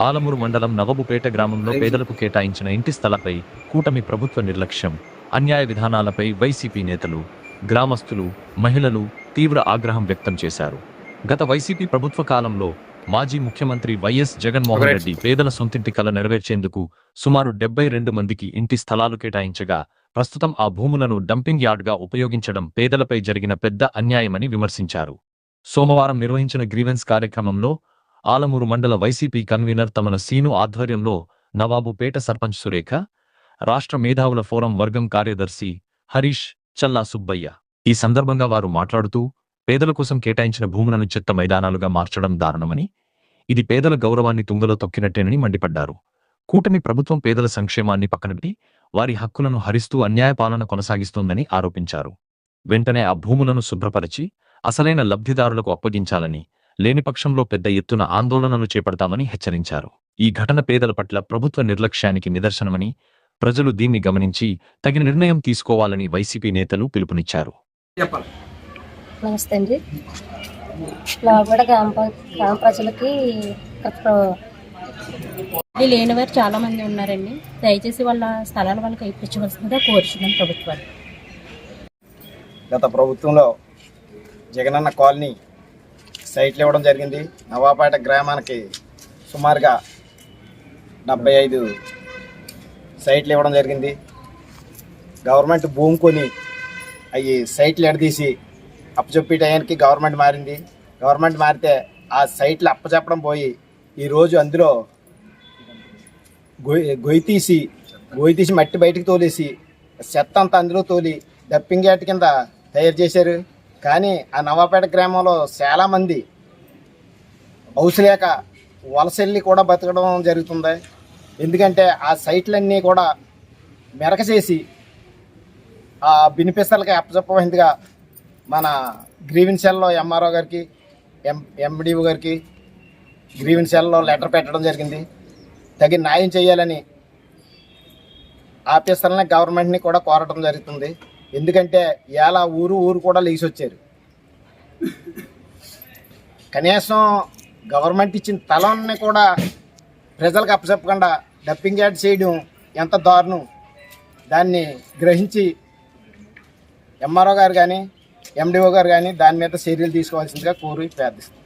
ఆలమూరు మండలం నవబుపేట గ్రామంలో పేదలకు కేటాయించిన ఇంటి స్థలపై కూటమి ప్రభుత్వ నిర్లక్ష్యం, అన్యాయ విధానాలపై వైసీపీ నేతలు, గ్రామస్తులు, మహిళలు తీవ్ర ఆగ్రహం వ్యక్తం చేశారు. గత వైసీపీ ప్రభుత్వ కాలంలో మాజీ ముఖ్యమంత్రి వైఎస్ జగన్మోహన్ రెడ్డి పేదల సొంతింటి కల నెరవేర్చేందుకు సుమారు 72 మందికి ఇంటి స్థలాలు కేటాయించగా, ప్రస్తుతం ఆ భూములను డంపింగ్ యార్డ్గా ఉపయోగించడం పేదలపై జరిగిన పెద్ద అన్యాయమని విమర్శించారు. సోమవారం నిర్వహించిన గ్రీవెన్స్ కార్యక్రమంలో ఆలమూరు మండల వైసీపీ కన్వీనర్ తమన సీను ఆధ్వర్యంలో నవాబుపేట సర్పంచ్ సురేఖ, రాష్ట్ర మేధావుల ఫోరం వర్గం కార్యదర్శి హరీష్, చల్లా సుబ్బయ్య. ఈ సందర్భంగా వారు మాట్లాడుతూ, పేదల కోసం కేటాయించిన భూములను చెత్త మైదానాలుగా మార్చడం దారుణమని, ఇది పేదల గౌరవాన్ని తుంగలో తొక్కినట్టేనని మండిపడ్డారు. కూటమి ప్రభుత్వం పేదల సంక్షేమాన్ని పక్కనపెట్టి వారి హక్కులను హరిస్తూ అన్యాయ పాలన కొనసాగిస్తోందని ఆరోపించారు. వెంటనే ఆ భూములను శుభ్రపరిచి అసలైన లబ్ధిదారులకు అప్పగించాలని, లేని పక్షంలో పెద్ద ఎత్తున ఆందోళనలు చేపడతామని హెచ్చరించారు. ఈ ఘటన పేదల పట్ల ప్రభుత్వ నిర్లక్ష్యానికి నిదర్శనమని, ప్రజలు దీన్ని గమనించి తగిన నిర్ణయం తీసుకోవాలని వైసీపీ నేతలు పిలుపునిచ్చారు. నమస్తే అండి. లోగడ గ్రామ ప్రజలకి లేనివారు చాలా మంది ఉన్నారండి. దయచేసి వాళ్ళ స్థలాలు వాళ్ళకి ఇప్పించవలసిందిగా కోరుచున్నాం ప్రభుత్వాన్ని. గత ప్రభుత్వంలో జగనన్న కాలనీ సైట్లు ఇవ్వడం జరిగింది. నవాపేట గ్రామానికి సుమారుగా 75 సైట్లు ఇవ్వడం జరిగింది. గవర్నమెంట్ భూమి కొని అవి సైట్లు ఎడదీసి అప్పచెప్పే టయానికి గవర్నమెంట్ మారింది. గవర్నమెంట్ మారితే ఆ సైట్లు అప్పచెప్పడం పోయి ఈరోజు అందులో గొయ్యి తీసి మట్టి బయటకు తోలేసి చెత్త అంతా అందులో తోలి డప్పింగ్ యార్డ్ కింద తయారు చేశారు. కానీ ఆ నవాపేట గ్రామంలో చాలామంది హౌస్ లేక వలసెళ్ళి కూడా బతకడం జరుగుతుంది. ఎందుకంటే ఆ సైట్లన్నీ కూడా మెరక చేసి ఆ బెనిఫిషరీలకి అప్పచెప్పమైందిగా మన గ్రీవెన్స్ సెల్లో ఎంఆర్ఓ గారికి, ఎండిఓ గారికి గ్రీవెన్స్ సెల్లో లెటర్ పెట్టడం జరిగింది. తగిన న్యాయం చేయాలని ఆఫీసర్లని గవర్నమెంట్ని కూడా కోరడం జరుగుతుంది. ఎందుకంటే ఇలా ఊరు కూడా లేచి వచ్చారు. కనీసం గవర్నమెంట్ ఇచ్చిన స్థలాన్ని కూడా ప్రజలకు అప్పచెప్పకుండా డప్పింగ్ యార్డ్ చేయడం ఎంత దారుణం. దాన్ని గ్రహించి ఎంఆర్ఓ గారు కానీ, ఎండిఓ గారు కానీ దాని మీద చర్యలు తీసుకోవాల్సిందిగా కోరి ప్రార్థిస్తాం.